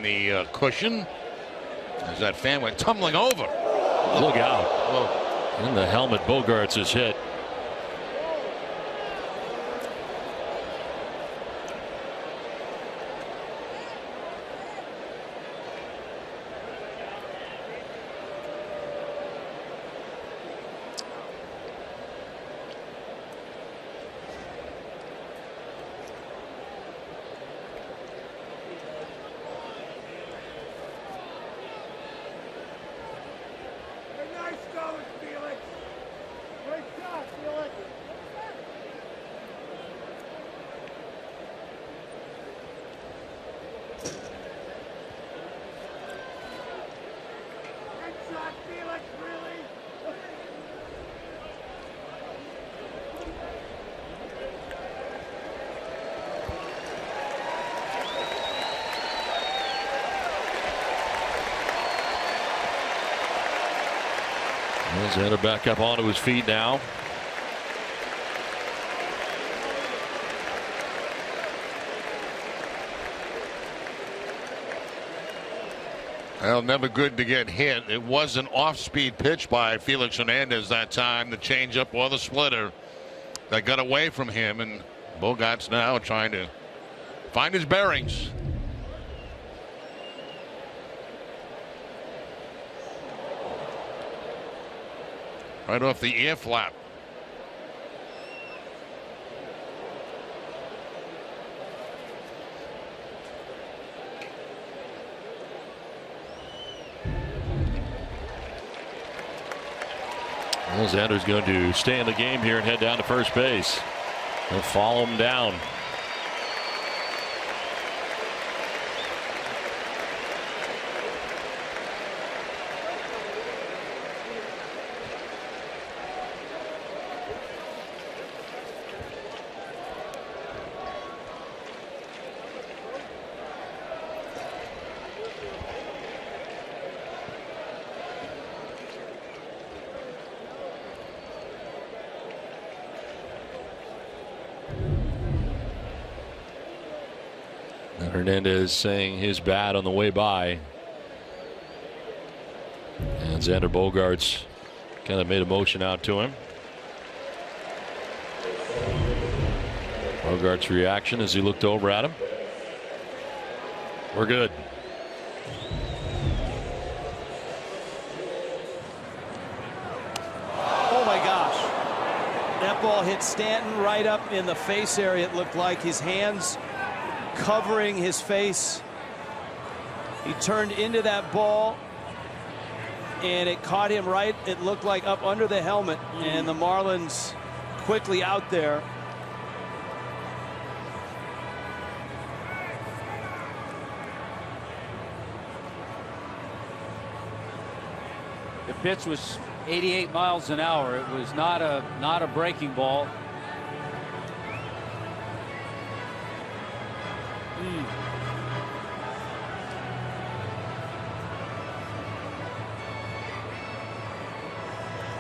the cushion as that fan went tumbling over. Look out. Whoa. In the helmet, Bogaerts is hit. Xander back up onto his feet now. Well, never good to get hit. It was an off-speed pitch by Felix Hernandez that time, the changeup or the splitter that got away from him, and Bogaerts now trying to find his bearings. Right off the ear flap. Well, Xander's going to stay in the game here and head down to first base. They'll follow him down. Hernandez saying his bad on the way by. And Xander Bogaerts kind of made a motion out to him. Bogaerts' reaction as he looked over at him. We're good. Oh my gosh. That ball hit Stanton right up in the face area. It looked like his hands covering his face. He turned into that ball and it caught him right, it looked like up under the helmet, and the Marlins quickly out there. The pitch was 88 miles an hour. It was not a breaking ball.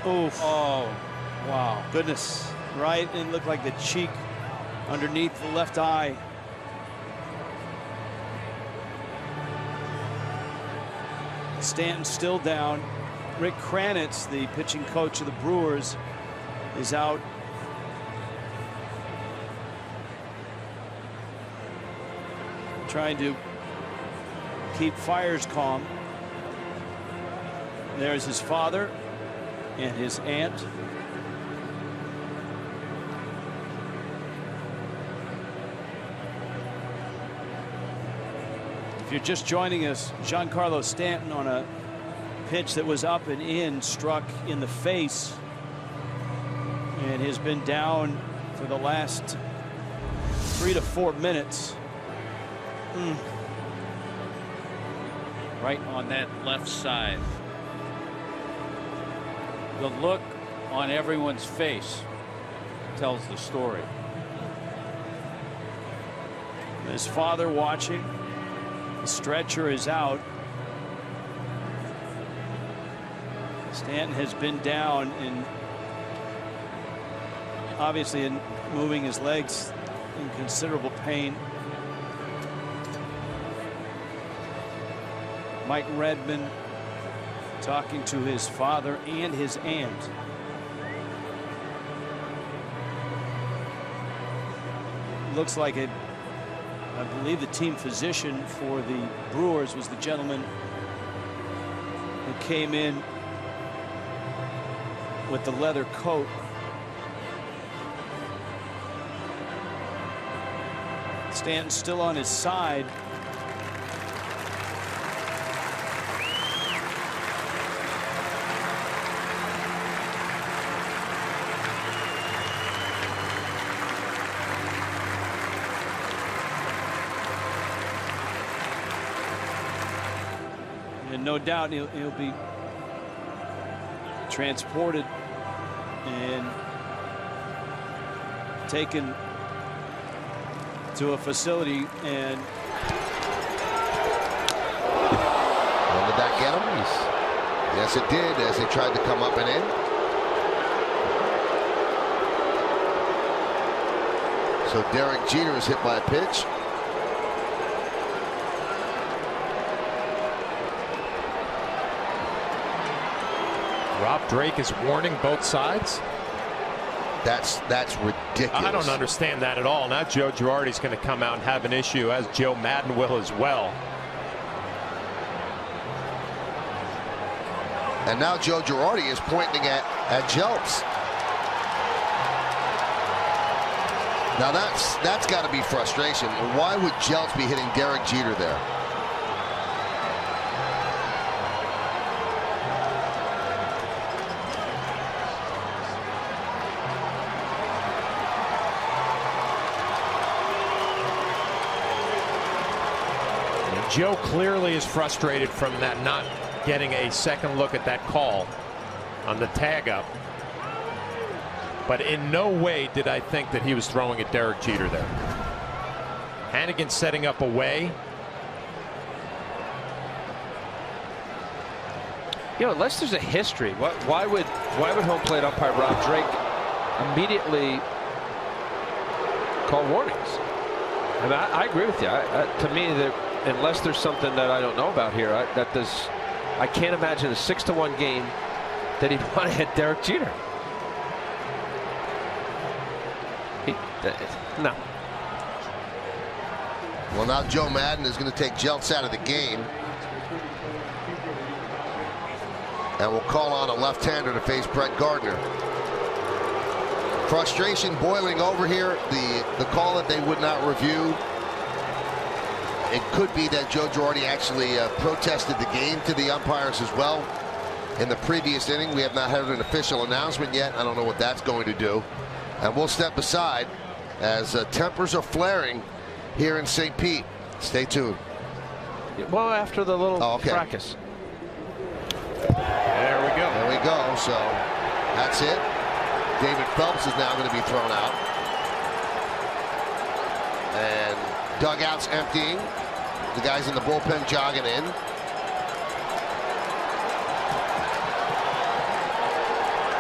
Oof. Oh, wow. Goodness. Right, and it looked like the cheek underneath the left eye. Stanton still down. Rick Kranitz, the pitching coach of the Brewers, is out. Trying to keep Fiers calm. There's his father and his aunt. If you're just joining us, Giancarlo Stanton on a pitch that was up and in struck in the face and has been down for the last 3 to 4 minutes. Right on that left side. The look on everyone's face tells the story. His father watching. The stretcher is out. Stanton has been down and obviously in moving his legs in considerable pain. Mike Redmond talking to his father and his aunt. Looks like it. I believe the team physician for the Brewers was the gentleman who came in with the leather coat. Stanton still on his side. And no doubt he'll be transported and taken to a facility. And well, did that get him? Yes, it did, as they tried to come up and in. So Derek Jeter is hit by a pitch. Rob Drake is warning both sides. That's ridiculous. I don't understand that at all. Now Joe Girardi's going to come out and have an issue, as Joe Madden will as well. And now Joe Girardi is pointing at Jelks. Now that's got to be frustration. Why would Jelks be hitting Derek Jeter there? Joe clearly is frustrated from that, not getting a second look at that call on the tag up. But in no way did I think that he was throwing at Derek Jeter there. Hannigan setting up away. You know, unless there's a history, why would home plate umpire Rob Drake immediately call warnings? I mean, I agree with you. To me, unless there's something that I don't know about here, I can't imagine a 6-1 game that he'd want to hit Derek Jeter. No. Well, now Joe Madden is going to take Jelks out of the game. And we'll call on a left-hander to face Brett Gardner. Frustration boiling over here. The call that they would not review. It could be that Joe Girardi actually protested the game to the umpires as well. In the previous inning, we have not had an official announcement yet. I don't know what that's going to do. And we'll step aside as tempers are flaring here in St. Pete. Stay tuned. Well, after the little fracas. There we go. There we go. So that's it. David Phelps is now going to be thrown out. And dugouts emptying. The guys in the bullpen jogging in.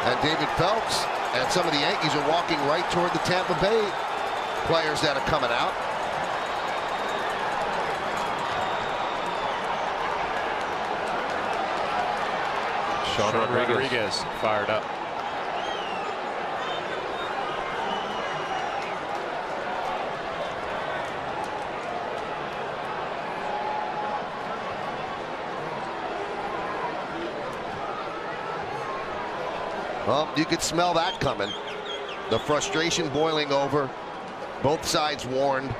And David Phelps and some of the Yankees are walking right toward the Tampa Bay players that are coming out. Sean Rodriguez fired up. Well, you could smell that coming. The frustration boiling over. Both sides warned.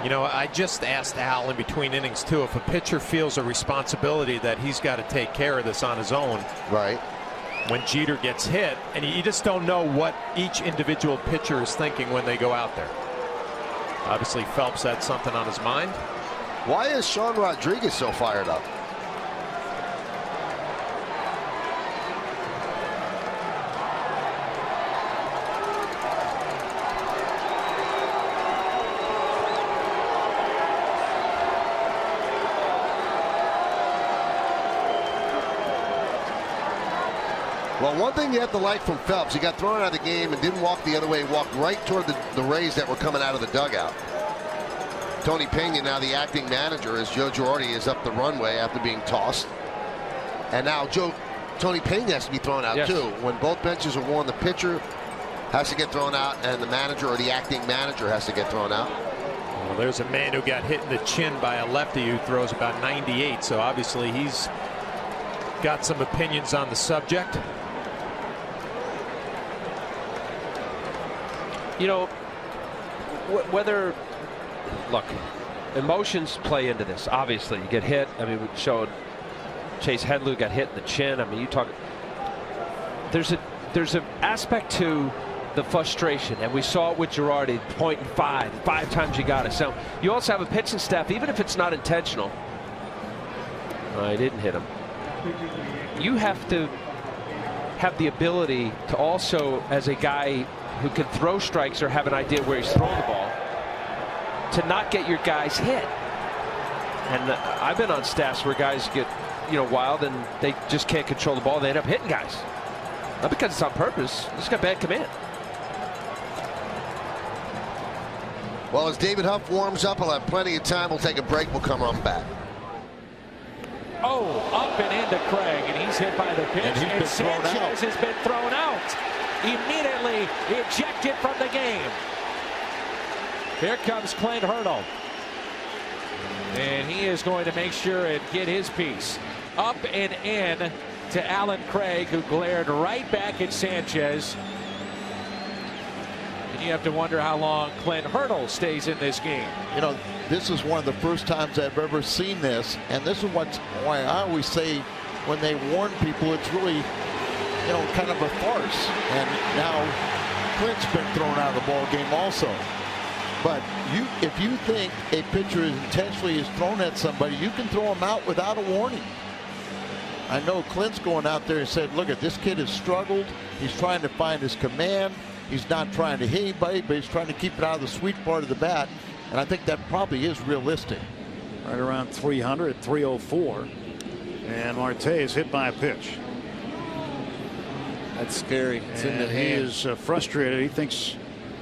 You know, I just asked Al in between innings, too, if a pitcher feels a responsibility that he's got to take care of this on his own. Right. When Jeter gets hit, and you just don't know what each individual pitcher is thinking when they go out there. Obviously, Phelps had something on his mind. Why is Sean Rodriguez so fired up? Well, one thing you have to like from Phelps, he got thrown out of the game and didn't walk the other way. He walked right toward the Rays that were coming out of the dugout. Tony Pena, now the acting manager, as Joe Girardi is up the runway after being tossed. And now Tony Pena has to be thrown out too. When both benches are worn, the pitcher has to get thrown out, and the manager or the acting manager has to get thrown out. Well, there's a man who got hit in the chin by a lefty who throws about 98, so obviously he's got some opinions on the subject. You know, whether, look, emotions play into this. Obviously, you get hit. I mean, we showed Chase Headley got hit in the chin. I mean, you talk. There's an aspect to the frustration, and we saw it with Girardi, pointing five times you got it. So you also have a pitching staff, even if it's not intentional. I didn't hit him. You have to have the ability to also, as a guy who can throw strikes or have an idea where he's throwing the ball, to not get your guys hit. And I've been on staffs where guys get, wild and they just can't control the ball. They end up hitting guys. Not because it's on purpose. They just got bad command. Well, as David Huff warms up, he'll have plenty of time. We'll take a break. We'll come on back. Oh, up and into Craig, and he's hit by the pitch. And Sanchez has been thrown out. Immediately ejected from the game. Here comes Clint Hurdle. And he is going to make sure and get his piece. Up and in to Alan Craig, who glared right back at Sanchez. And you have to wonder how long Clint Hurdle stays in this game. This is one of the first times I've ever seen this, and this is why I always say when they warn people, it's really, kind of a farce. And now Clint's been thrown out of the ball game also. But if you think a pitcher intentionally is thrown at somebody, you can throw him out without a warning. I know Clint's going out there and said, look, this kid has struggled. He's trying to find his command. He's not trying to hit anybody, but he's trying to keep it out of the sweet part of the bat. And I think that probably is realistic. Right around 300, 304. And Marte is hit by a pitch. That's scary. It's in the hand. He is frustrated. He thinks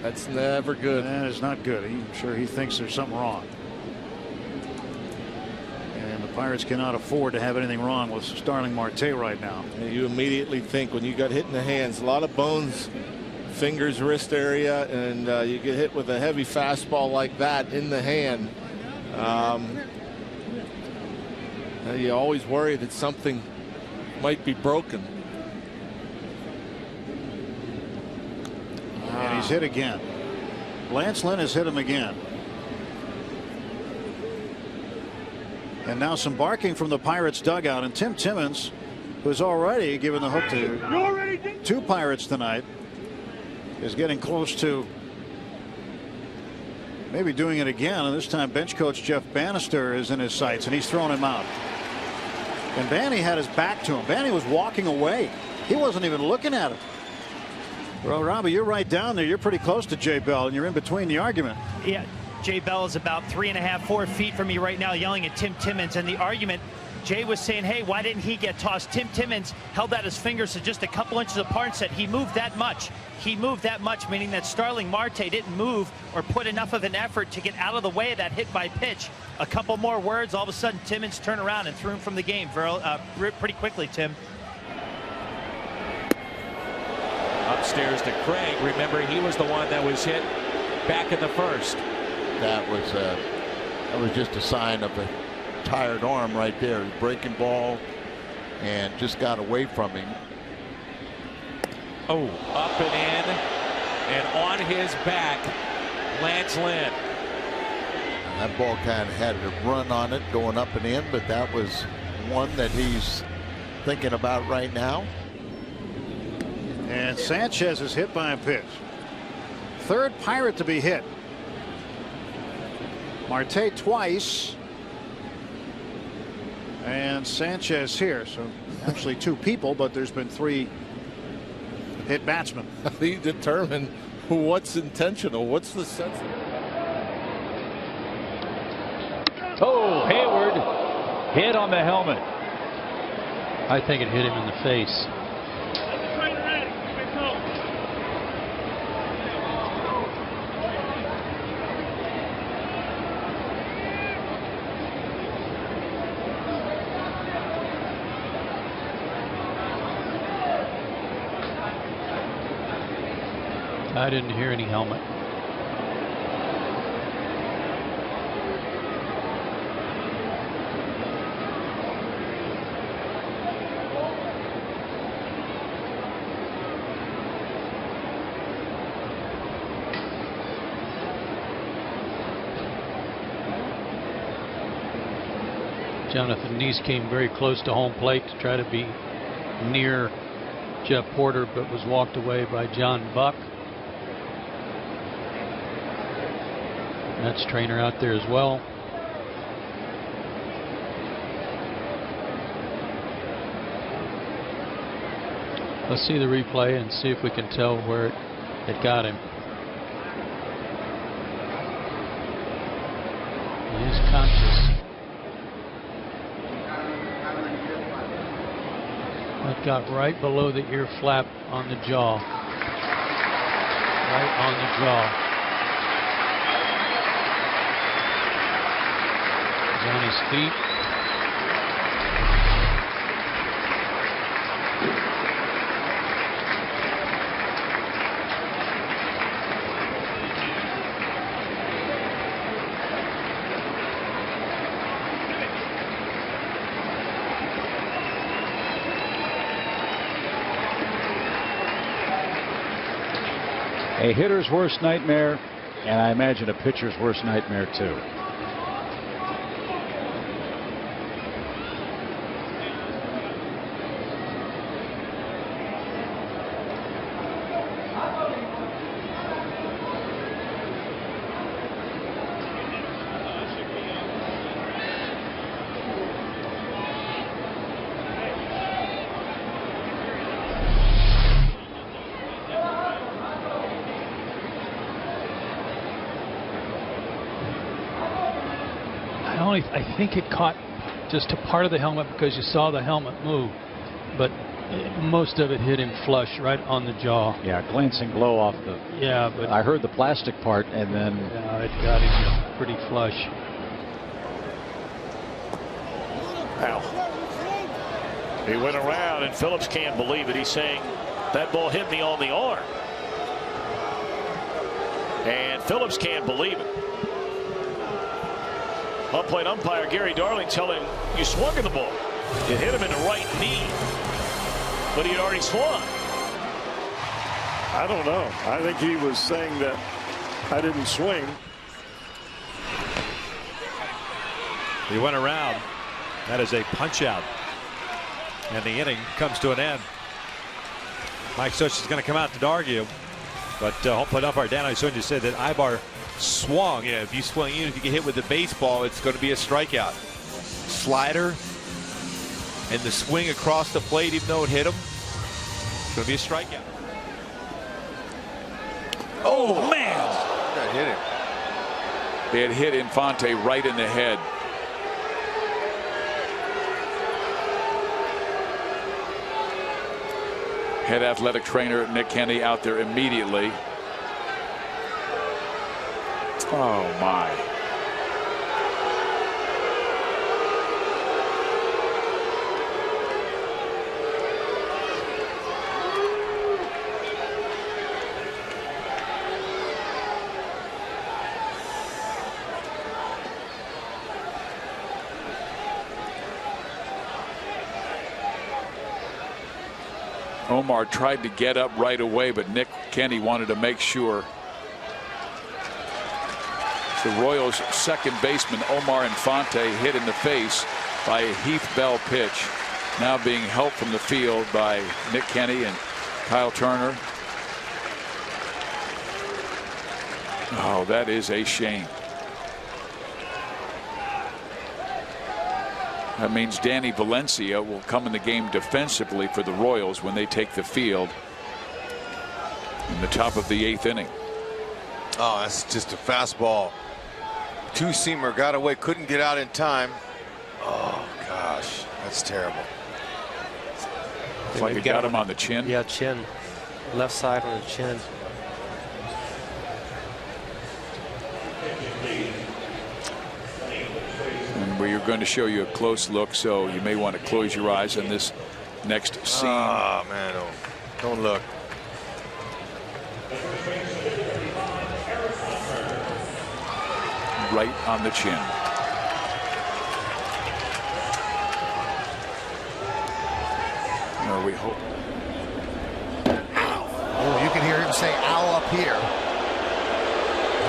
that's never good. That is not good. I'm sure he thinks there's something wrong. And the Pirates cannot afford to have anything wrong with Starling Marte right now. And you immediately think when you got hit in the hands, a lot of bones, fingers, wrist area, and you get hit with a heavy fastball like that in the hand. You always worry that something might be broken. And he's hit again. Lance Lynn has hit him again. And now some barking from the Pirates dugout, and Tim Timmons, who's already given the hook to 2 Pirates tonight, is getting close to maybe doing it again. And this time bench coach Jeff Bannister is in his sights, and he's throwing him out. And Banny had his back to him. Banny was walking away. He wasn't even looking at him. Well, Robbie, you're right down there. You're pretty close to Jay Bell, and you're in between the argument. Yeah, Jay Bell is about 3.5, 4 feet from me right now, yelling at Tim Timmons. And the argument, Jay was saying, hey, why didn't he get tossed? Tim Timmons held out his fingers to just a couple inches apart and said he moved that much. He moved that much, meaning that Starling Marte didn't move or put enough of an effort to get out of the way of that hit by pitch. A couple more words, all of a sudden Timmons turned around and threw him from the game pretty quickly, Tim. Upstairs to Craig. Remember, he was the one that was hit back in the first. That was just a sign of a tired arm right there. Breaking ball, and just got away from him. Oh, up and in, and on his back, Lance Lynn. That ball kind of had a run on it going up and in, but that was one that he's thinking about right now. And Sanchez is hit by a pitch. 3rd Pirate to be hit. Marte twice. And Sanchez here. So actually 2 people, but there's been 3 hit batsmen. He determined what's intentional, what's the sense. Oh, Hayward hit on the helmet. I think it hit him in the face. I didn't hear any helmet. Jonathan Neese came very close to home plate to try to be near Jeff Porter, but was walked away by John Buck. That's trainer out there as well. Let's see the replay and see if we can tell where it got him. He's conscious. That got right below the ear flap on the jaw. Right on the jaw. He's on his feet. A hitter's worst nightmare, and I imagine a pitcher's worst nightmare too. I think it caught just a part of the helmet because you saw the helmet move, but most of it hit him flush right on the jaw. Yeah, glancing blow off the. Yeah, but I heard the plastic part, and then. Yeah, it got him pretty flush. Wow. He went around, and Phillips can't believe it. He's saying that ball hit me on the arm, and Phillips can't believe it. Up-plate umpire Gary Darling tell him you swung at the ball. It hit him in the right knee, but he had already swung. I don't know. I think he was saying that I didn't swing. He went around. That is a punch out, and the inning comes to an end. Mike Such is going to come out to argue, but home plate umpire Dan Isunya said that Ibar swung. Yeah, if you swung, even if you get hit with the baseball, it's going to be a strikeout. Slider and the swing across the plate, even though it hit him, it's going to be a strikeout. Oh, man! That hit him. They had hit Infante right in the head. Head athletic trainer Nick Kenny out there immediately. Oh my. Omar tried to get up right away, but Nick Kenny wanted to make sure. The Royals' second baseman Omar Infante hit in the face by a Heath Bell pitch, now being helped from the field by Nick Kenny and Kyle Turner. Oh, that is a shame. That means Danny Valencia will come in the game defensively for the Royals when they take the field in the top of the 8th inning. Oh, that's just a fastball. Two-seamer got away, couldn't get out in time. Oh gosh, that's terrible. It's like it got him on the chin. Yeah, chin, left side on the chin. And we're going to show you a close look, so you may want to close your eyes on this next scene. Oh man, don't look. right on the chin. We hope. Oh, you can hear him say ow up here.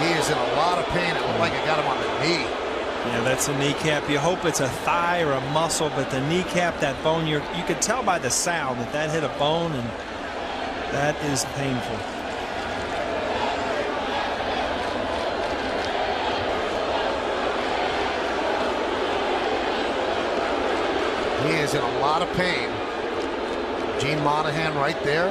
He is in a lot of pain. It looked like it got him on the knee. Yeah, that's a kneecap. You hope it's a thigh or a muscle, but the kneecap, that bone, you could tell by the sound that hit a bone, and that is painful. He is in a lot of pain. Gene Monahan right there.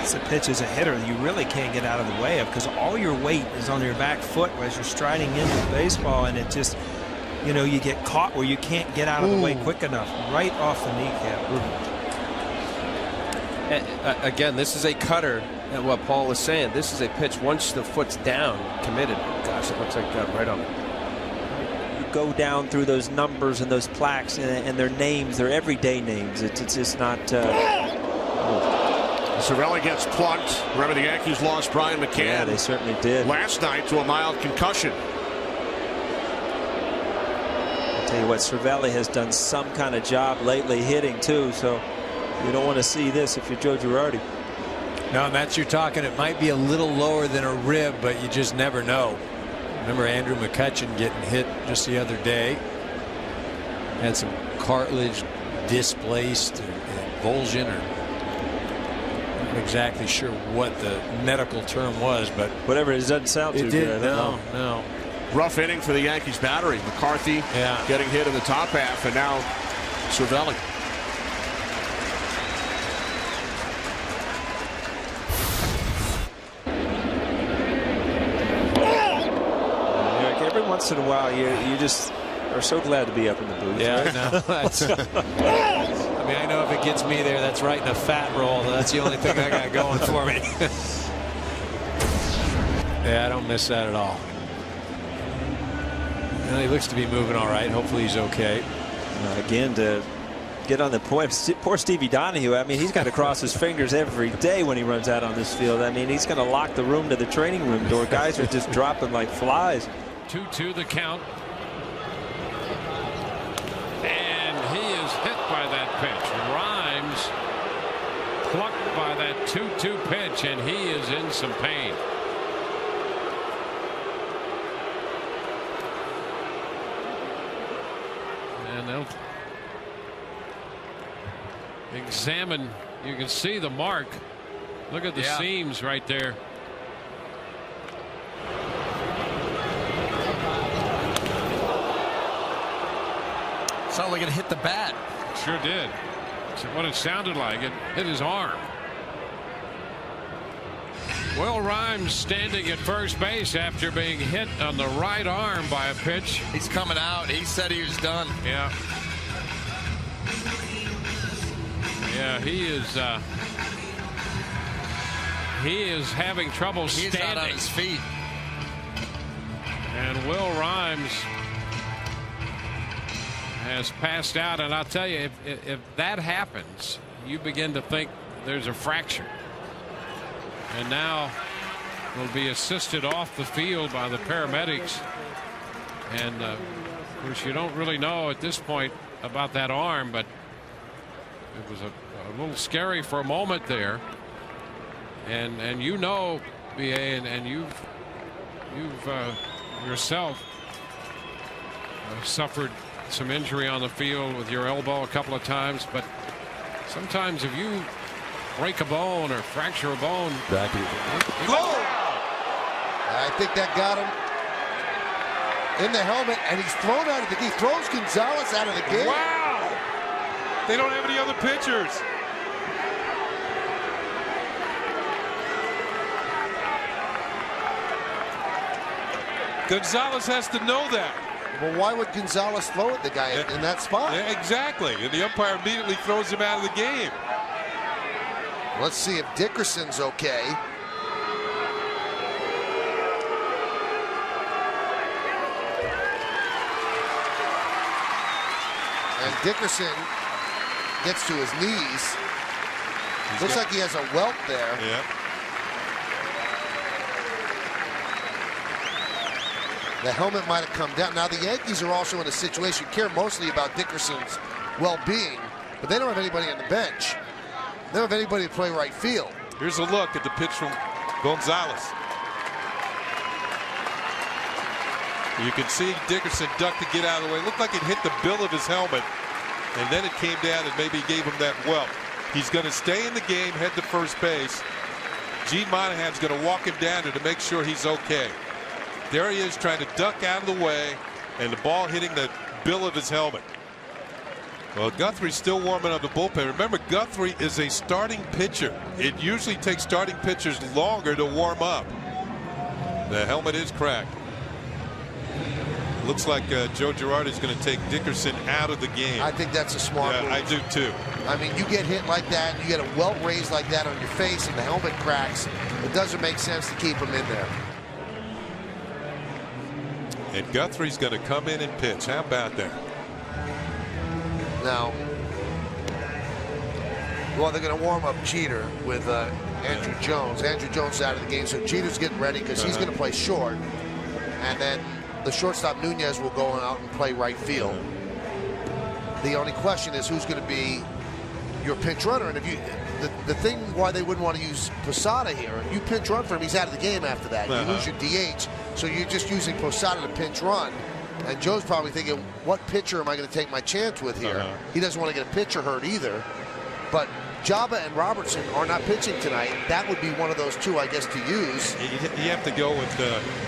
It's a pitch as a hitter you really can't get out of the way of, because all your weight is on your back foot as you're striding into the baseball, and it just, you know, you get caught where you can't get out of the way quick enough, right off the kneecap. Again, this is a cutter, and what Paul is saying, this is a pitch once the foot's down, committed. Gosh, it looks like right on it. Go down through those numbers and those plaques and their names, their everyday names. It's just not. Cervelli gets plunked. Remember, the Yankees lost Brian McCann. Yeah, they certainly did. Last night to a mild concussion. I'll tell you what, Cervelli has done some kind of job lately hitting too, so you don't want to see this if you're Joe Girardi. No, Matt, you're talking, it might be a little lower than a rib, but you just never know. Remember Andrew McCutchen getting hit just the other day. Had some cartilage displaced, avulsion, or not exactly sure what the medical term was, but whatever, it doesn't sound too good. No. Rough inning for the Yankees battery. McCarthy getting hit in the top half, and now Cervelli. Once in a while, you just are so glad to be up in the booth. Yeah, right? no, that's, I mean, I know if it gets me there, that's right in a fat roll. That's the only thing I got going for me. Yeah, I don't miss that at all. Well, he looks to be moving all right. Hopefully he's okay. Again, to get on the point, poor Stevie Donahue. I mean, he's got to cross his fingers every day when he runs out on this field. I mean, he's going to lock the room to the training room door. Guys are just dropping like flies. 2-2 the count. And he is hit by that pitch. Rhymes plucked by that 2-2 pitch, and he is in some pain. And they'll examine. You can see the mark. Look at the seams right there. Sounded like it hit the bat. Sure did. That's what it sounded like. It hit his arm. Will Rhymes standing at first base after being hit on the right arm by a pitch. He's coming out. He said he was done. Yeah. Yeah, he is having trouble standing. He's not on his feet. And Will Rhymes has passed out, and I'll tell you, if that happens, you begin to think there's a fracture. And now will be assisted off the field by the paramedics. And of course, you don't really know at this point about that arm, but it was a little scary for a moment there. And you know, BA, and you've yourself suffered some injury on the field with your elbow a couple of times, but sometimes if you break a bone or fracture a bone, I think that got him in the helmet, and he's thrown out of the game. He throws Gonzalez out of the game. Wow! They don't have any other pitchers. Gonzalez has to know that. Well, why would Gonzalez throw at the guy in that spot? Yeah, exactly. And the umpire immediately throws him out of the game. Let's see if Dickerson's okay. And Dickerson gets to his knees. Looks like he has a welt there. Yeah. The helmet might have come down. Now, the Yankees are also in a situation, care mostly about Dickerson's well-being, but they don't have anybody on the bench. They don't have anybody to play right field. Here's a look at the pitch from Gonzalez. You can see Dickerson duck to get out of the way. It looked like it hit the bill of his helmet, and then it came down and maybe gave him that welt. He's going to stay in the game, head to first base. Gene Monahan's going to walk him down there to make sure he's okay. There he is trying to duck out of the way, and the ball hitting the bill of his helmet. Well, Guthrie's still warming up the bullpen. Remember, Guthrie is a starting pitcher. It usually takes starting pitchers longer to warm up. The helmet is cracked. Looks like Joe Girardi is going to take Dickerson out of the game. I think that's a smart move. I do too. I mean, you get hit like that, you get a welt raised like that on your face, and the helmet cracks. It doesn't make sense to keep him in there. And Guthrie's going to come in and pitch. How about that? Now, well, they're going to warm up Jeter with Andrew Jones. Andrew Jones is out of the game, so Jeter's getting ready because he's going to play short. And then the shortstop Nunez will go out and play right field. The only question is who's going to be your pinch runner. And if you, the thing why they wouldn't want to use Posada here, if you pinch run for him, he's out of the game after that. You lose your DH, so you're just using Posada to pinch run. And Joe's probably thinking, what pitcher am I going to take my chance with here? He doesn't want to get a pitcher hurt either. But Jabba and Robertson are not pitching tonight. That would be one of those two, I guess, to use. You have to go with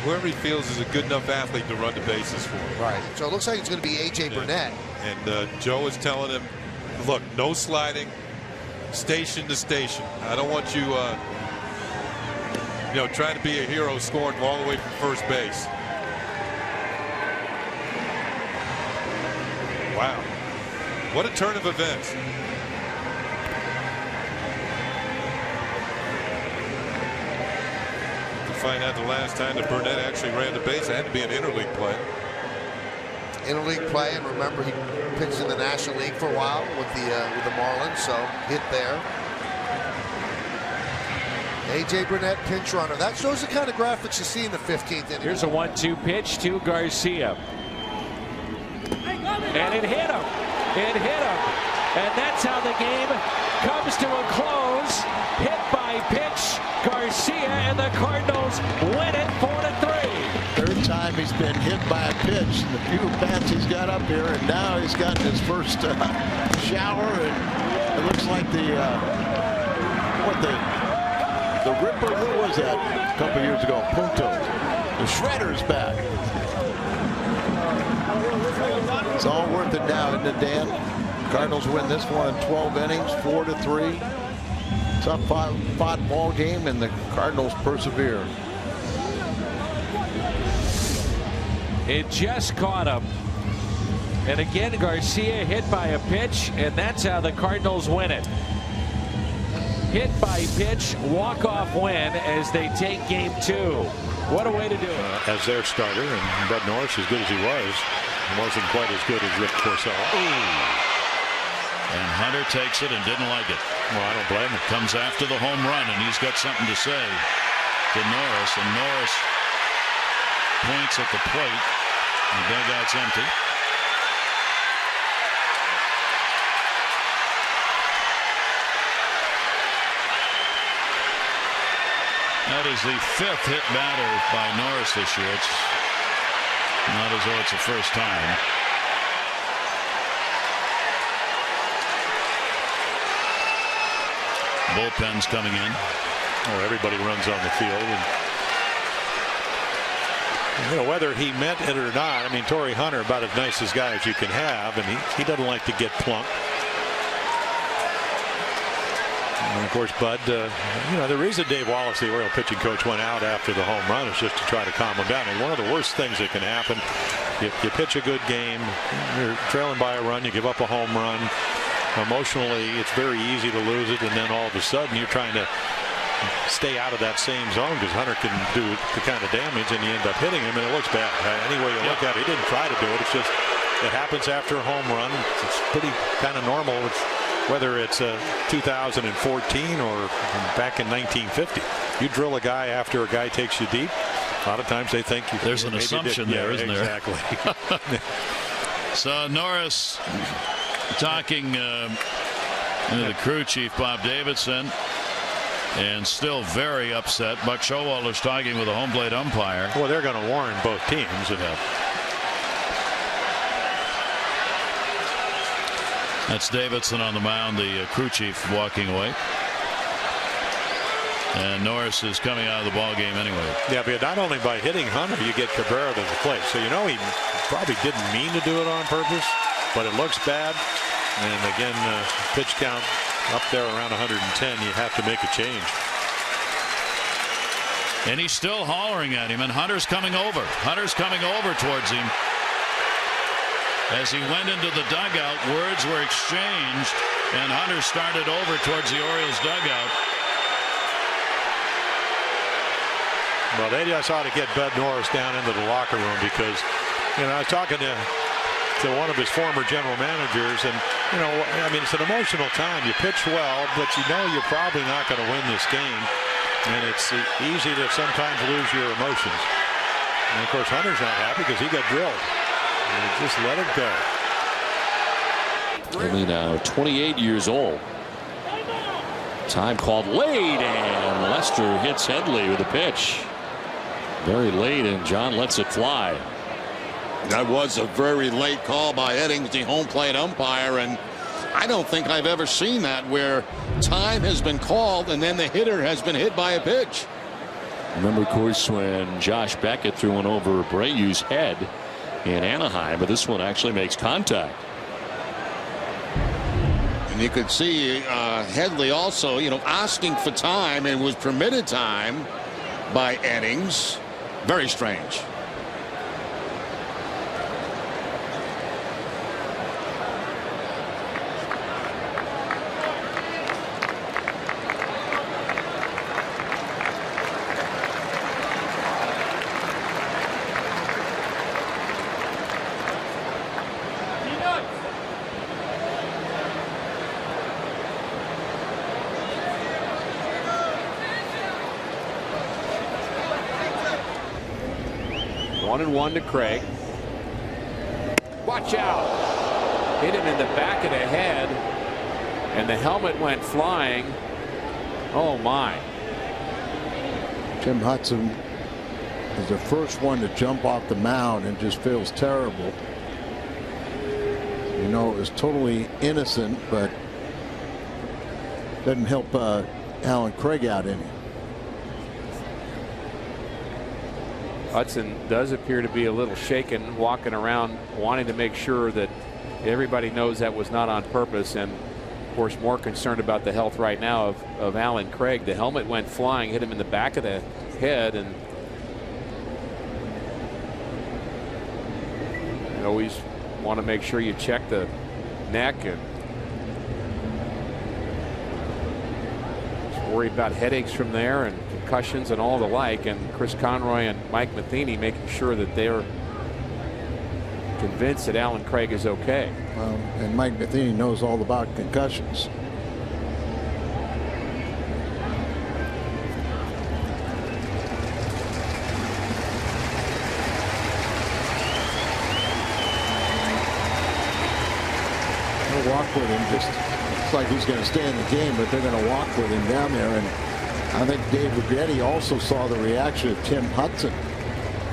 whoever he feels is a good enough athlete to run the bases for. Right. So it looks like it's going to be A.J. Burnett. And Joe is telling him, look, no sliding, station to station. I don't want you, trying to be a hero scoring all the way from first base. Wow. What a turn of events. To find out the last time that Burnett actually ran the base, it had to be an interleague play. Interleague play, and remember he pitched in the National League for a while with the Marlins, so hit there. A.J. Burnett, pinch runner. That shows the kind of graphics you see in the 15th inning. Here's a 1-2 pitch to Garcia. And it hit him. It hit him. And that's how the game comes to a close. Hit by pitch, Garcia, and the Cardinals win it 4-3. Third time he's been hit by a pitch. The few bats he's got up here, and now he's gotten his first shower. And it looks like the Ripper, what was that a couple years ago? Punto. The Shredder's back. It's all worth it now, isn't it, Dan? Cardinals win this one in 12 innings, 4-3. Tough fought ball game, and the Cardinals persevere. It just caught him. And again, Garcia hit by a pitch, and that's how the Cardinals win it. Hit by pitch, walk-off win as they take game 2. What a way to do it. As their starter, and Bud Norris, as good as he wasn't quite as good as Rick Porcello. And Hunter takes it and didn't like it. Well, I don't blame him. Comes after the home run, and he's got something to say to Norris. And Norris points at the plate. The dugout's empty. That is the 5th hit batter by Norris this year. It's not as though it's the first time. Bullpen's coming in. Oh, everybody runs on the field. And, whether he meant it or not, I mean, Torrey Hunter, about as nice a guy as you can have, and he doesn't like to get plunked. And of course, Bud, the reason Dave Wallace, the Oriole pitching coach, went out after the home run is just to try to calm him down. And one of the worst things that can happen, you pitch a good game, you're trailing by a run, you give up a home run. Emotionally, it's very easy to lose it, and then all of a sudden you're trying to stay out of that same zone because Hunter can do the kind of damage, and you end up hitting him, and it looks bad. Any way you look at it, he didn't try to do it. It's just it happens after a home run. It's pretty kind of normal. whether it's 2014 or back in 1950. You drill a guy after a guy takes you deep, a lot of times they think there's an assumption there, isn't there? Exactly. So Norris talking to the crew chief, Bob Davidson, and still very upset. Buck Showalter's talking with a home plate umpire. Well, they're going to warn both teams. That's Davidson on the mound, the crew chief walking away. And Norris is coming out of the ball game anyway. Yeah, but not only by hitting Hunter, you get Cabrera to the plate. So, he probably didn't mean to do it on purpose, but it looks bad. And again, pitch count up there around 110. You have to make a change. And he's still hollering at him, and Hunter's coming over. Hunter's coming over towards him. As he went into the dugout, words were exchanged, and Hunter started over towards the Orioles dugout. Well, they just ought to get Bud Norris down into the locker room because, I was talking to one of his former general managers, and, it's an emotional time. You pitch well, but you're probably not going to win this game, and it's easy to sometimes lose your emotions. And, of course, Hunter's not happy because he got drilled. And just let it go. Only now 28 years old. Time called late, and Lester hits Headley with a pitch. Very late, and John lets it fly. That was a very late call by Eddings, the home plate umpire, and I don't think I've ever seen that where time has been called and then the hitter has been hit by a pitch. Remember, of course, when Josh Beckett threw one over Abreu's head in Anaheim, but this one actually makes contact. And you could see Headley also, asking for time and was permitted time by Eddings. Very strange. One and one to Craig. Watch out. Hit him in the back of the head, and the helmet went flying. Oh, my. Tim Hudson is the first one to jump off the mound and just feels terrible. It was totally innocent, but doesn't help Alan Craig out any. Hudson does appear to be a little shaken, walking around wanting to make sure that everybody knows that was not on purpose, and of course more concerned about the health right now of Alan Craig. The helmet went flying, hit him in the back of the head, and you always want to make sure you check the neck and just worried about headaches from there and concussions and all the like, and Chris Conroy and Mike Matheny making sure that they're convinced that Alan Craig is okay. And Mike Matheny knows all about concussions. They'll walk with him. Looks like he's going to stay in the game, but they're going to walk with him down there. And I think Dave Righetti also saw the reaction of Tim Hudson,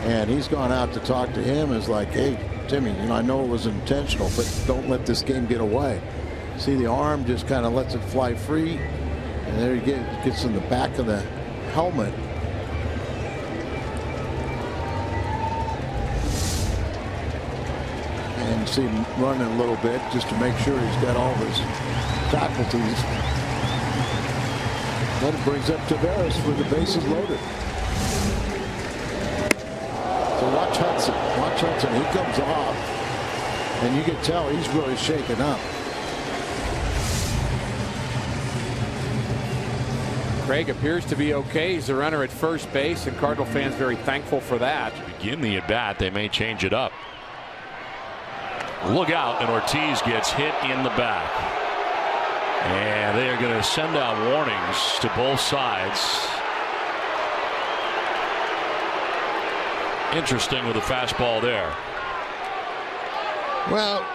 and he's gone out to talk to him. Is like, hey, Timmy, I know it was intentional, but don't let this game get away. See, the arm just kind of lets it fly free, and there he gets in the back of the helmet. And see him running a little bit just to make sure he's got all his faculties. Then it brings up Taveras with the bases loaded. So watch Hudson. Watch Hudson. He comes off, and you can tell he's really shaken up. Craig appears to be okay. He's the runner at first base, and Cardinal fans very thankful for that. Begin the at bat, they may change it up. Look out, and Ortiz gets hit in the back. And they are going to send out warnings to both sides. Interesting with the fastball there. Well,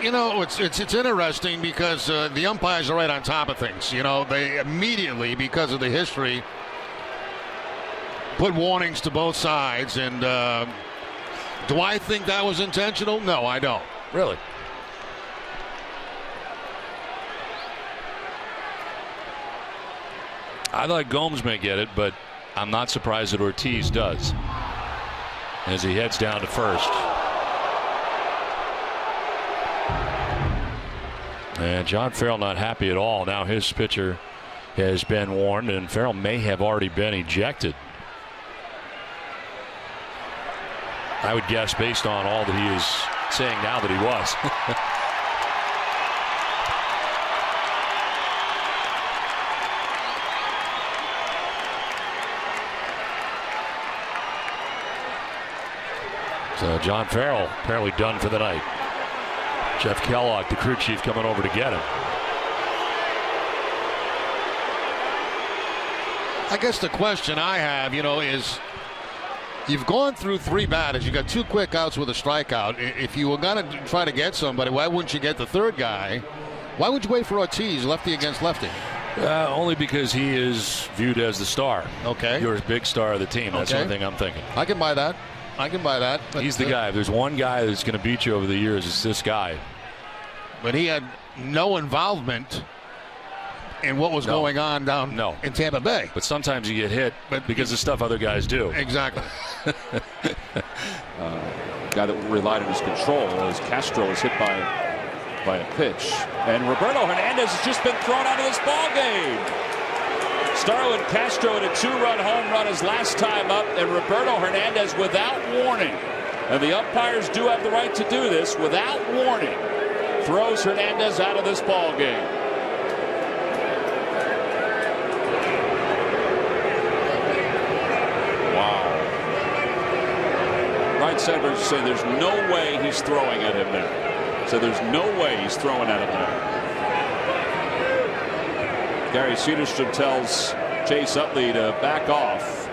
you know, it's interesting because the umpires are right on top of things. You know, they immediately, because of the history, put warnings to both sides. And do I think that was intentional? No, I don't. Really? I thought Gomes may get it, but I'm not surprised that Ortiz does as he heads down to first. And John Farrell not happy at all. Now his pitcher has been warned, and Farrell may have already been ejected. I would guess, based on all that he is saying now, that he was. So John Farrell apparently done for the night. Jeff Kellogg, the crew chief, coming over to get him. I guess the question I have, you know, is you've gone through 3 batters. You got 2 quick outs with a strikeout. If you were going to try to get somebody, why wouldn't you get the 3rd guy? Why would you wait for Ortiz, lefty against lefty? Only because he is viewed as the star. Okay. You're a big star of the team. That's the only thing I'm thinking. I can buy that. I can buy that. He's the guy. If there's one guy that's going to beat you over the years, it's this guy. But he had no involvement in what was going on down in Tampa Bay. But sometimes you get hit because of stuff other guys do. Exactly. Guy that relied on his control as Castro is hit by a pitch. And Roberto Hernandez has just been thrown out of this ball game. Starlin Castro at a 2-run home run his last time up, and Roberto Hernandez without warning. And the umpires do have the right to do this without warning. Throws Hernandez out of this ball game. Wow. Ryan Sandberg saying there's no way he's throwing at him there. So there's no way he's throwing at him there. Gary Cedarstrom tells Chase Utley to back off.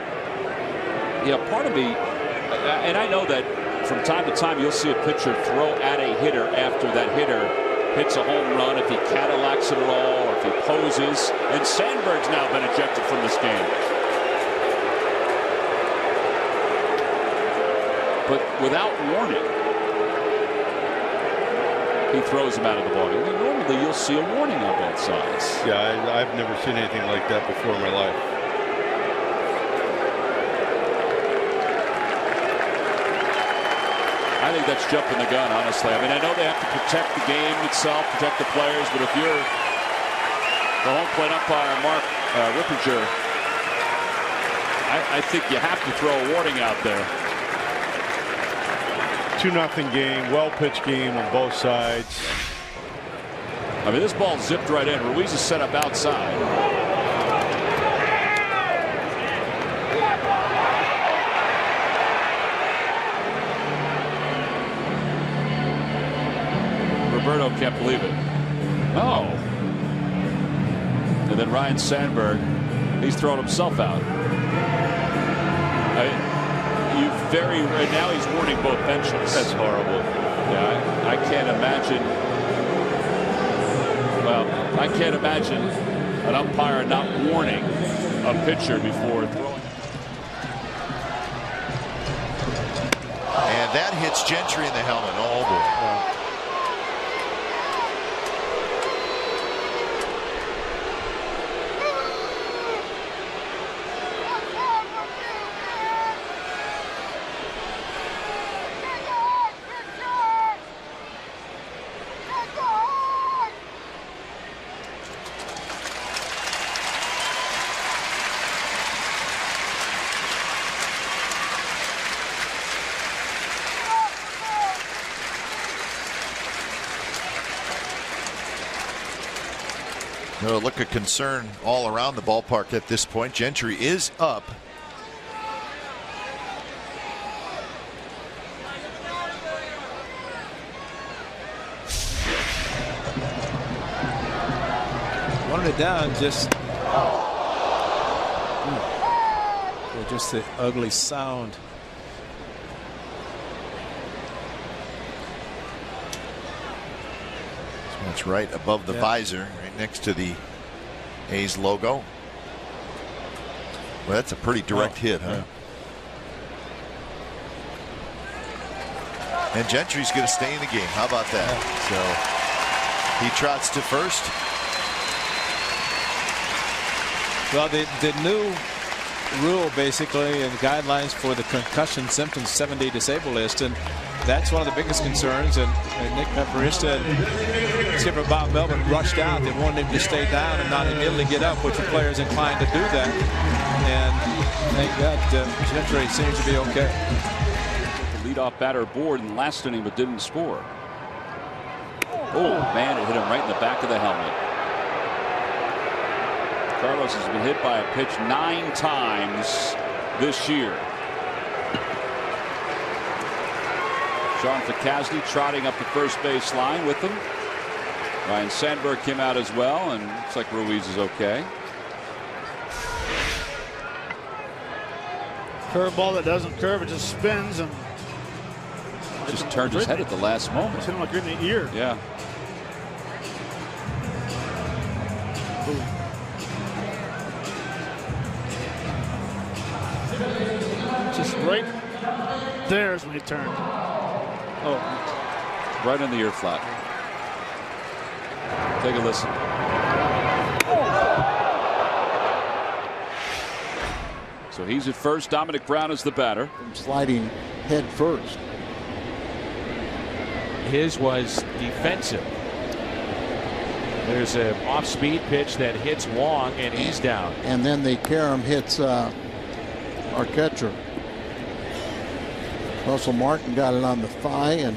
Yeah, part of me, and I know that from time to time you'll see a pitcher throw at a hitter after that hitter hits a home run, if he Cadillacs it at all, or if he poses. And Sandberg's now been ejected from this game. But without warning, he throws him out of the ball game. Normally you'll see a warning on both sides. Yeah, I've never seen anything like that before in my life. I think that's jumping the gun, honestly. I mean, I know they have to protect the game itself, protect the players, but if you're the home plate umpire, Mark Rippinger, I think you have to throw a warning out there. 2-0 game, well-pitched game on both sides. I mean, this ball zipped right in. Ruiz is set up outside. Roberto can't believe it. Oh. And then Ryan Sandberg, he's thrown himself out. And now he's warning both benches. That's horrible. Yeah, I can't imagine. Well, I can't imagine an umpire not warning a pitcher before throwing. And that hits Gentry in the helmet. Oh boy. No look of concern all around the ballpark at this point. Gentry is up. wanted it down, just the ugly sound. That's right above the visor, right next to the A's logo. Well, that's a pretty direct hit, huh? Yeah. And Gentry's going to stay in the game. How about that? So he trots to first. Well, the new rule basically and guidelines for the concussion symptoms 7-day disabled list, and that's one of the biggest concerns. And Nick Pepperista and skipper Bob Melvin rushed out. They wanted him to stay down and not immediately get up, which the player is inclined to do that. And thank God Gentry seems to be okay. The leadoff batter board in the last inning, but didn't score. Oh man, it hit him right in the back of the helmet. Carlos has been hit by a pitch 9 times this year. Sean Ficasny trotting up the first base line with him. Ryan Sandberg came out as well, and looks like Ruiz is okay. Curveball that doesn't curve, it just spins and just turned his head at the last moment. It's hit him like in the ear. Yeah. Just right there is when he turned. Oh. Right in the ear flap. Take a listen. So he's at first. Dominic Brown is the batter. Sliding head first. His was defensive. There's an off-speed pitch that hits Wong, and he's down. And then the carom hits our catcher. Russell Martin got it on the thigh, and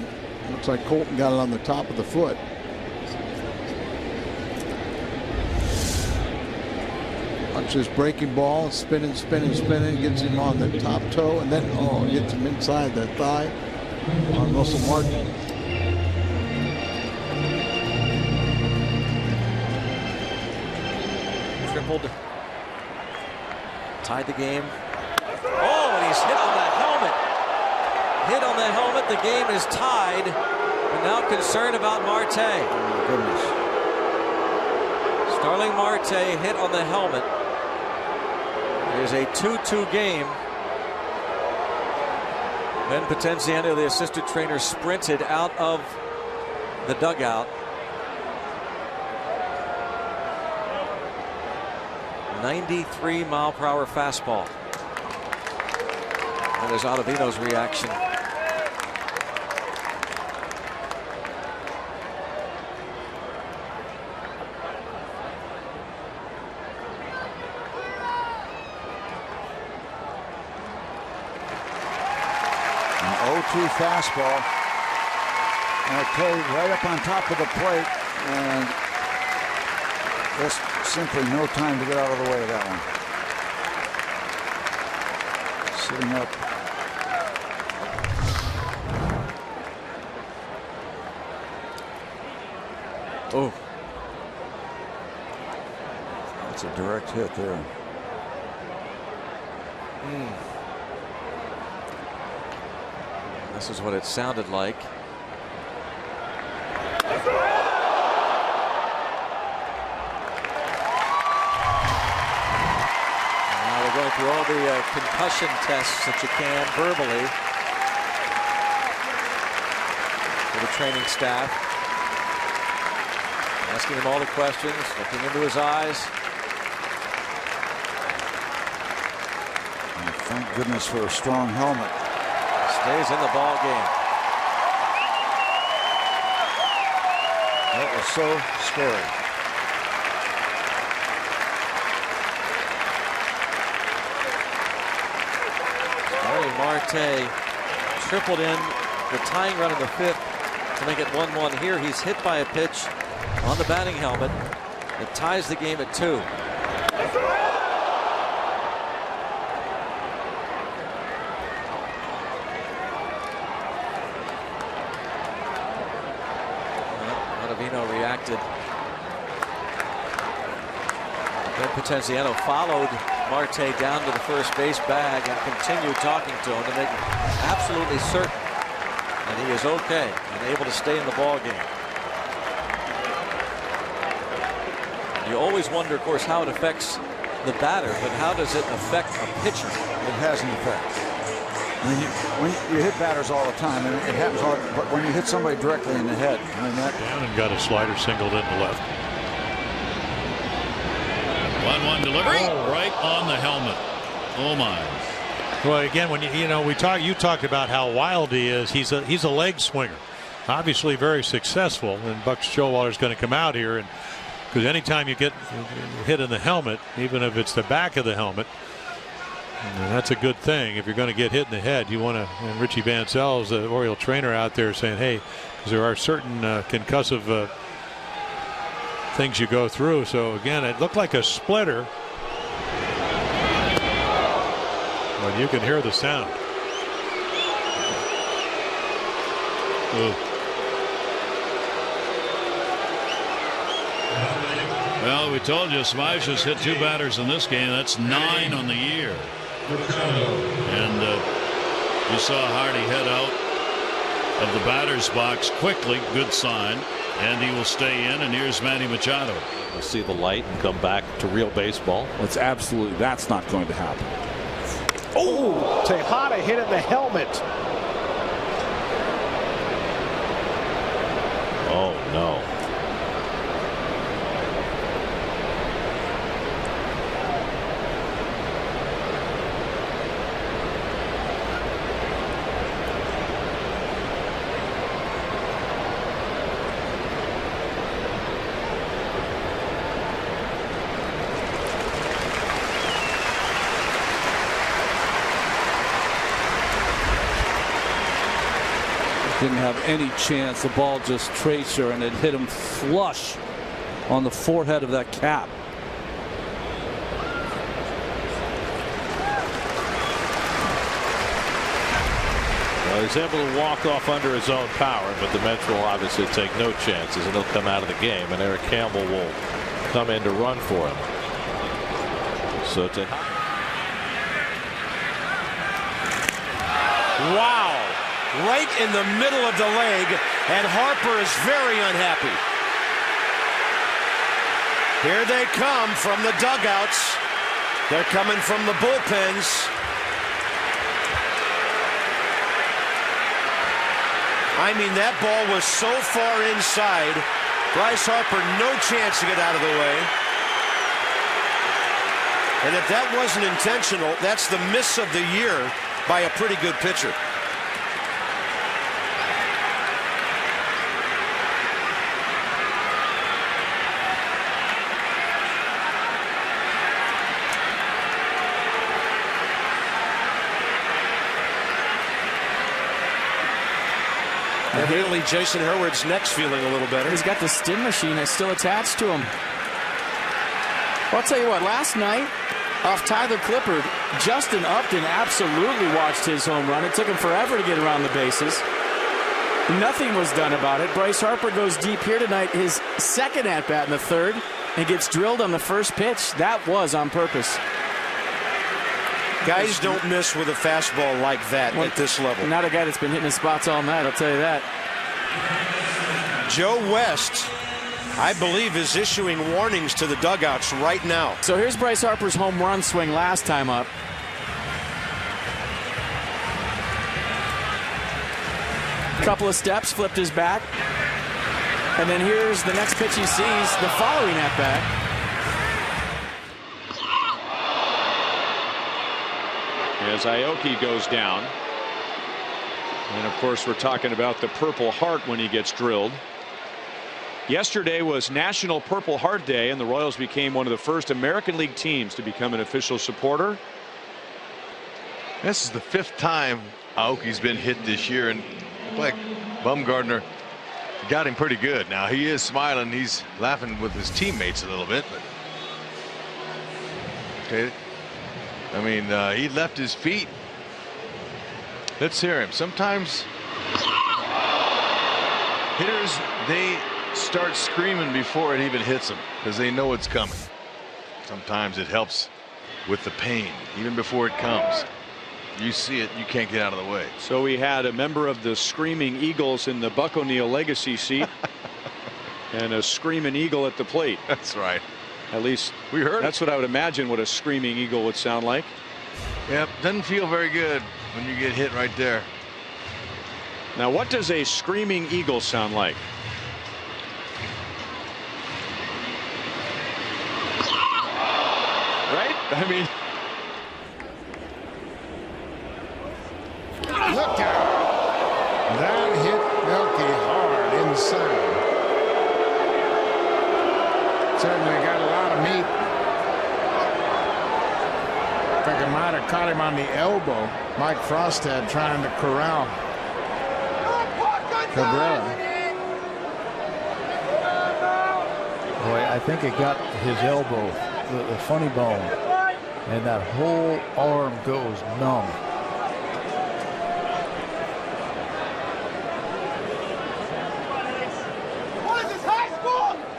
looks like Colton got it on the top of the foot. Watch this breaking ball, spinning, gets him on the top toe, and then gets him inside the thigh on Russell Martin. Tripled, tied the game. Oh, and he's hit on that helmet. Hit on the helmet. The game is tied. And now concerned about Marte. Oh my goodness. Starling Marte hit on the helmet. It is a 2-2 game. Ben Potenziano, the assistant trainer, sprinted out of the dugout. 93-mile-per-hour fastball. And there's Ottavino's reaction. An 0-2 fastball. Okay, right up on top of the plate, and just simply no time to get out of the way of that one. Sitting up. Oh. That's a direct hit there. This is what it sounded like. Now we're going through all the concussion tests that you can verbally for the training staff. Asking him all the questions, looking into his eyes. And thank goodness for a strong helmet. Stays in the ball game. That was so scary. Starling Marte tripled in the tying run in the 5th to make it 1-1 here. He's hit by a pitch on the batting helmet. It ties the game at 2. Ottavino reacted. Ben Potenziano followed Marte down to the first base bag and continued talking to him to make absolutely certain that he is okay and able to stay in the ball game. You always wonder, of course, how it affects the batter, but how does it affect a pitcher? It has an effect. I mean, when you hit batters all the time, and it happens all, but when you hit somebody directly in the head, I mean that. Down and got a slider singled in the left. 1-1 delivery right on the helmet. Oh my. Well, again, when you talked about how wild he is. He's a leg swinger, obviously very successful. And Buck Showalter's going to come out here, and because anytime you get hit in the helmet, even if it's the back of the helmet, that's a good thing. If you're going to get hit in the head, you want to. And Richie Van Zel's the Oriole trainer out there saying, "Hey, because there are certain concussive things you go through." So again, it looked like a splitter. When you can hear the sound. Ooh. Well, we told you Smice has hit 2 batters in this game. That's 9 on the year. And you saw Hardy head out of the batter's box quickly. Good sign. And he will stay in. And here's Manny Machado. We'll see the light and come back to real baseball. That's not going to happen. Oh, Tejada hit in the helmet. Oh, no. Didn't have any chance. The ball just traced her, and it hit him flush on the forehead of that cap. Well, he's able to walk off under his own power, but the Mets will obviously take no chances, and he'll come out of the game, and Eric Campbell will come in to run for him. So Wow. Right in the middle of the leg, and Harper is very unhappy. Here they come from the dugouts. They're coming from the bullpens. I mean, that ball was so far inside. Bryce Harper, no chance to get out of the way. And if that wasn't intentional, that's the miss of the year by a pretty good pitcher. Evidently, Jason Hurwit's neck's feeling a little better. He's got the stim machine that's still attached to him. Well, I'll tell you what, last night, off Tyler Clippard, Justin Upton absolutely watched his home run. It took him forever to get around the bases. Nothing was done about it. Bryce Harper goes deep here tonight, his second at-bat in the third, and gets drilled on the first pitch. That was on purpose. Guys don't miss with a fastball like that at this level. Not a guy that's been hitting his spots all night, I'll tell you that. Joe West, I believe, is issuing warnings to the dugouts right now. So here's Bryce Harper's home run swing last time up. Couple of steps, flipped his bat. And then here's the next pitch he sees, the following at bat. As Aoki goes down. And of course, we're talking about the Purple Heart when he gets drilled. Yesterday was National Purple Heart Day, and the Royals became one of the first American League teams to become an official supporter. This is the 5th time Aoki's been hit this year, and like Bumgarner got him pretty good. Now he is smiling, he's laughing with his teammates a little bit, but okay. I mean, he left his feet. Let's hear him. Sometimes hitters, they start screaming before it even hits them because they know it's coming. Sometimes it helps with the pain, even before it comes. You see it, you can't get out of the way. So we had a member of the Screaming Eagles in the Buck O'Neil legacy seat and a Screaming Eagle at the plate. That's right. At least we heard. That's what I would imagine what a Screaming Eagle would sound like. Yep, doesn't feel very good when you get hit right there. Now, what does a Screaming Eagle sound like? Right? I mean, look out. That hit Melky hard inside. Certainly got a lot of meat. I think it might have caught him on the elbow. Mike Frostad trying to corral Cabrera. Boy, I think it got his elbow, the funny bone, and that whole arm goes numb.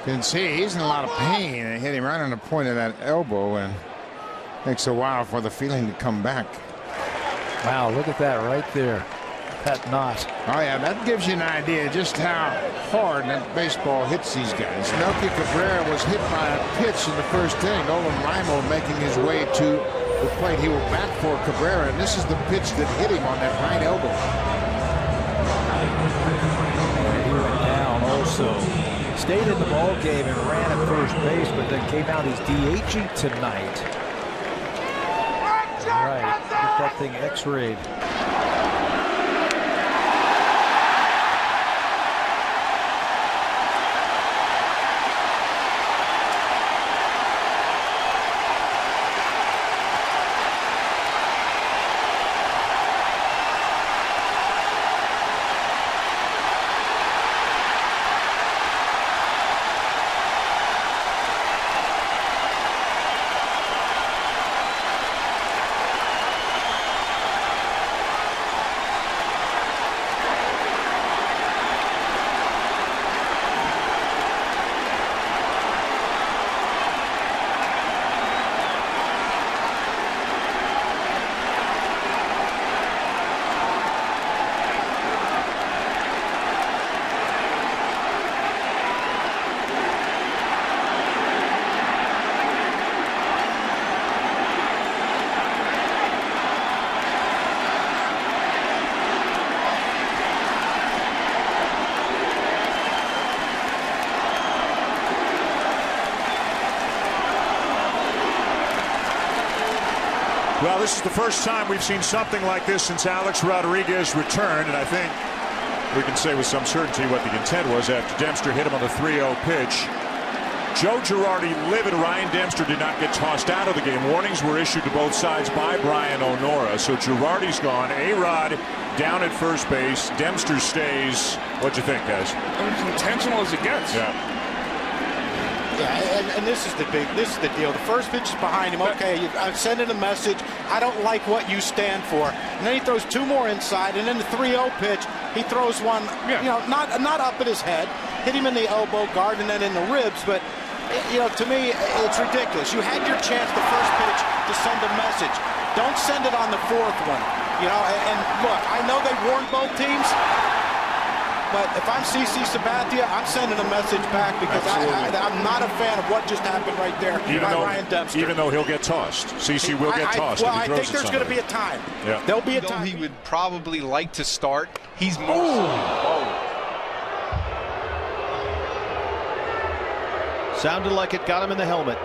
You can see he's in a lot of pain. It hit him right on the point of that elbow, and takes a while for the feeling to come back. Wow, look at that right there. That knot. Oh, yeah, that gives you an idea just how hard that baseball hits these guys. Melky Cabrera was hit by a pitch in the first inning. Nolan Limo making his way to the plate. He will bat for Cabrera, and this is the pitch that hit him on that right elbow. He went down also. Stayed in the ball game and ran at first base, but then came out as DHing tonight. All right, get that thing x-rayed. Well, this is the first time we've seen something like this since Alex Rodriguez returned, and I think we can say with some certainty what the intent was after Dempster hit him on the 3-0 pitch. Joe Girardi livid. Ryan Dempster did not get tossed out of the game. Warnings were issued to both sides by Brian O'Nora. So Girardi's gone. A-Rod down at first base. Dempster stays. What'd you think, guys? As intentional as it gets. Yeah. Yeah, and this is the deal. The first pitch is behind him. Okay, I'm sending a message. I don't like what you stand for. And then he throws two more inside, and then the 3-0 pitch, he throws one, not up at his head, hit him in the elbow guard and then in the ribs. But to me, it's ridiculous. You had your chance the first pitch to send a message. Don't send it on the fourth one. And look, I know they warned both teams. But if I'm CC Sabathia, I'm sending a message back because I'm not a fan of what just happened right there by Ryan Dempster. Even though he'll get tossed. CC will get tossed. Well, I think there's going to be a time. Yeah. There'll be a time. He would probably like to start. He's more. Sounded like it got him in the helmet.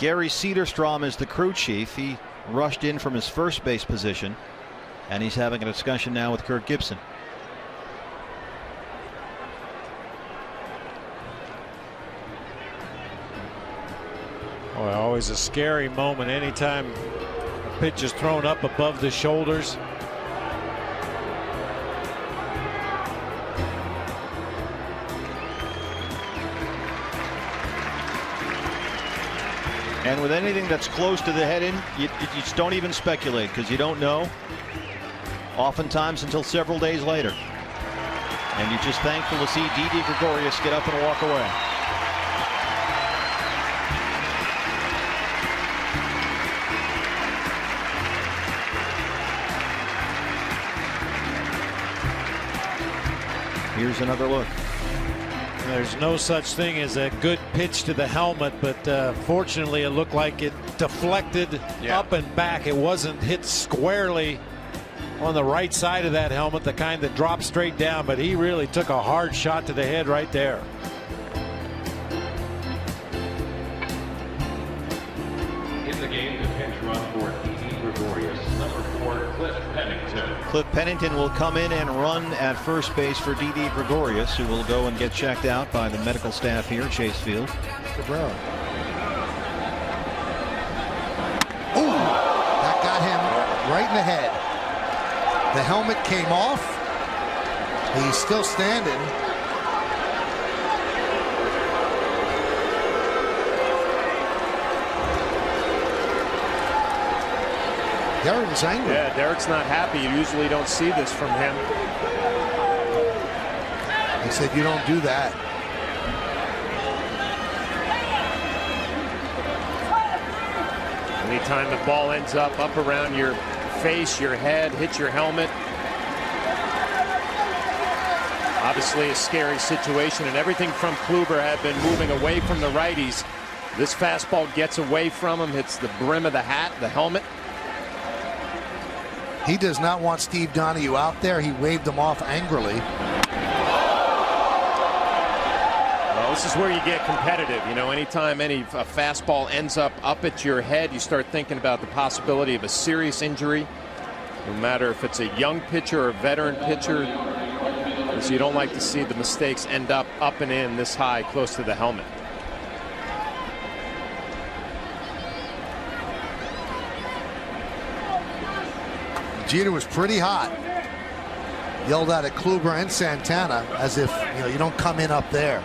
Gary Cederstrom is the crew chief. He rushed in from his first base position, and he's having a discussion now with Kirk Gibson. Boy, always a scary moment anytime a pitch is thrown up above the shoulders. And with anything that's close to the head in, you just don't even speculate because you don't know oftentimes until several days later. And you're just thankful to see Didi Gregorius get up and walk away. Here's another look. There's no such thing as a good pitch to the helmet, but fortunately it looked like it deflected up and back. It wasn't hit squarely on the right side of that helmet, the kind that drops straight down, but he really took a hard shot to the head right there. In the game, the pinch run for Didi Gregorius, number 4, Cliff Pennington. Cliff Pennington will come in and run at first base for Didi Gregorius, who will go and get checked out by the medical staff here at Chase Field. Cabrera. Ooh, that got him right in the head. The helmet came off. He's still standing. Derek was angry. Yeah, Derek's not happy. You usually don't see this from him. He said, "You don't do that." Anytime the ball ends up around your face, your head, hits your helmet. Obviously a scary situation, and everything from Kluber had been moving away from the righties. This fastball gets away from him, hits the brim of the hat, the helmet. He does not want Steve Donahue out there. He waved him off angrily. Well, this is where you get competitive. You know, anytime a fastball ends up at your head, you start thinking about the possibility of a serious injury. No matter if it's a young pitcher or a veteran pitcher, so you don't like to see the mistakes end up and in this high, close to the helmet. Jeter was pretty hot. Yelled out at Kluber and Santana as if, you don't come in up there.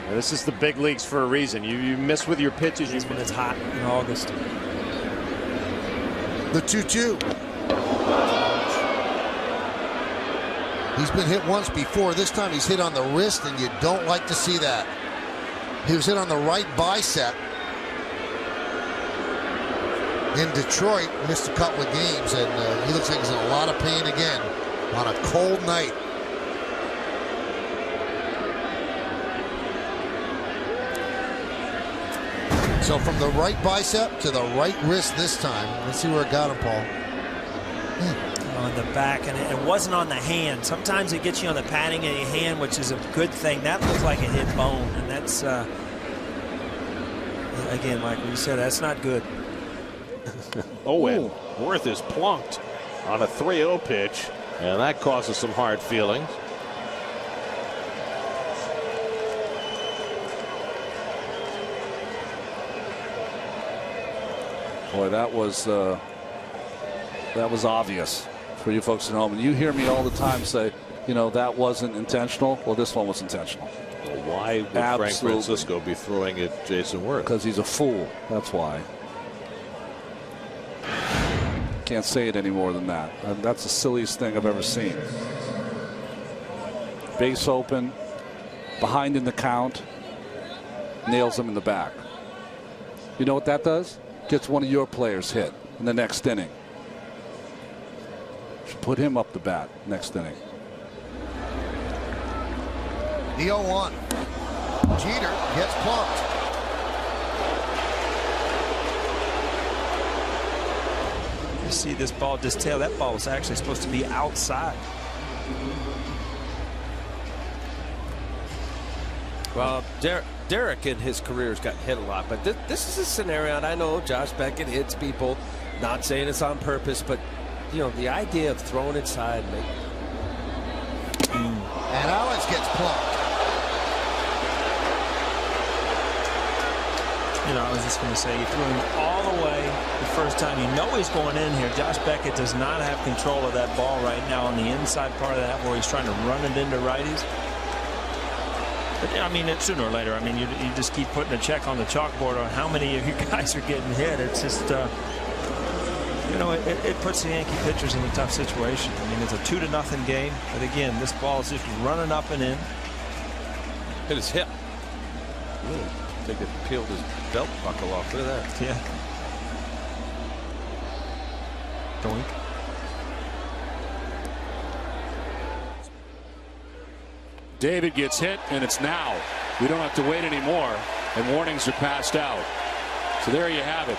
Now, this is the big leagues for a reason. You miss with your pitches. When it's hot in August. The 2-2. He's been hit once before. This time he's hit on the wrist, and you don't like to see that. He was hit on the right bicep. In Detroit, missed a couple of games, and he looks like he's in a lot of pain again on a cold night. So from the right bicep to the right wrist this time. Let's see where it got him, Paul. On the back, and it wasn't on the hand. Sometimes it gets you on the padding of your hand, which is a good thing. That looks like it hit bone, and that's, again, Mike, you said that's not good. And Worth is plunked on a 3-0 pitch, and that causes some hard feelings. Boy, that was obvious for you folks at home. And you hear me all the time say, that wasn't intentional. Well, this one was intentional. Well, why would Frank Francisco be throwing at Jason Worth? Because he's a fool. That's why. Can't say it any more than that. That's the silliest thing I've ever seen. Base open, behind in the count, nails him in the back. You know what that does? Gets one of your players hit in the next inning. Should put him up the bat next inning. The 0-1. Jeter gets plunked. You see this ball just tail. That ball was actually supposed to be outside. Well, Derek in his career has gotten hit a lot, but this is a scenario, and I know Josh Beckett hits people, not saying it's on purpose, but the idea of throwing it side. And Alex gets plunked. I was just going to say, you threw him all the way the first time. He's going in here. Josh Beckett does not have control of that ball right now on the inside part of that where he's trying to run it into righties. But, I mean, sooner or later, I mean, you just keep putting a check on the chalkboard on how many of you guys are getting hit. It's just, you know, it puts the Yankee pitchers in a tough situation. I mean, it's a 2-0 game. But again, this ball is just running up and in. Hit his hip. I think it peeled his belt buckle off. Look at that. Yeah. Doink. David gets hit, and it's now. We don't have to wait anymore, and warnings are passed out. So there you have it.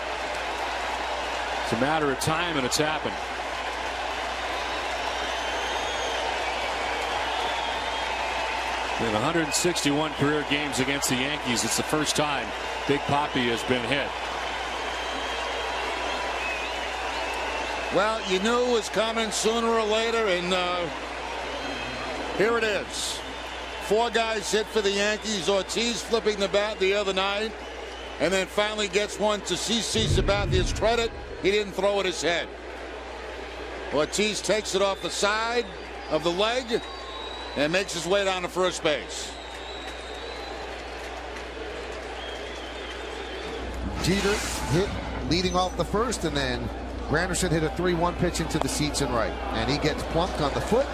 It's a matter of time, and it's happened. In 161 career games against the Yankees, it's the first time Big Papi has been hit. Well, you knew it was coming sooner or later, and here it is. 4 guys hit for the Yankees. Ortiz flipping the bat the other night, and then finally gets one to CC Sabathia's credit. He didn't throw at his head. Ortiz takes it off the side of the leg and makes his way down to first base. Jeter hit leading off the first, and then Granderson hit a 3-1 pitch into the seats and right, and he gets plunked on the foot,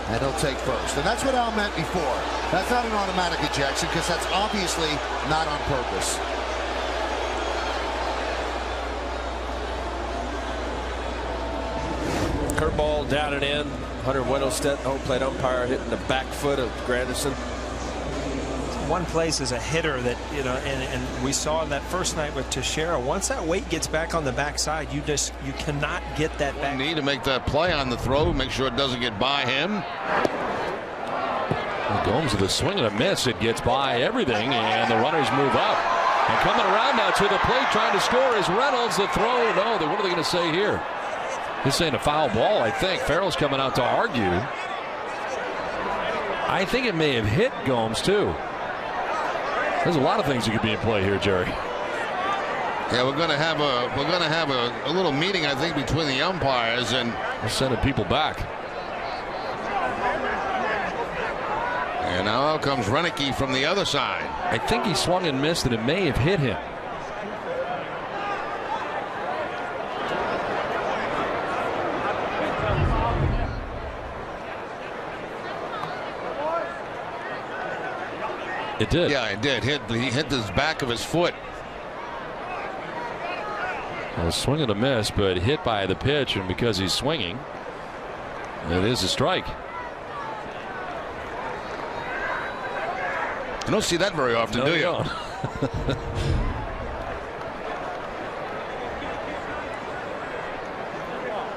and he'll take first. And that's what Al meant before. That's not an automatic ejection, because that's obviously not on purpose. Curveball down and in. Hunter Wendelstedt, home plate umpire, hitting the back foot of Granderson. One place as a hitter that, you know, and we saw in that first night with Teixeira, once that weight gets back on the backside, you cannot get that back. Need to make that play on the throw, make sure it doesn't get by him. Gomes with a swing and a miss. It gets by everything, and the runners move up. And coming around now to the plate, trying to score is Reynolds. The throw, no, what are they going to say here? They're saying a foul ball, I think. Farrell's coming out to argue. I think it may have hit Gomes, too. There's a lot of things that could be in play here, Jerry. Yeah, we're going to have a little meeting, I think, between the umpires, and we're sending people back. And now out comes Renicky from the other side. I think he swung and missed, and it may have hit him. It did. Yeah, it did. He hit the back of his foot. Well, swing and a miss, but hit by the pitch, and because he's swinging, it is a strike. You don't see that very often, no, do you? Don't.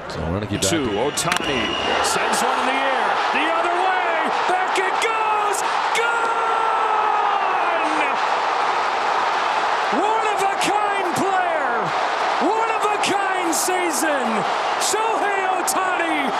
So Renicky back to Ohtani. Sends one in the air. The other way. Back it goes. Gone! One-of-a-kind player. One-of-a-kind season. Shohei Ohtani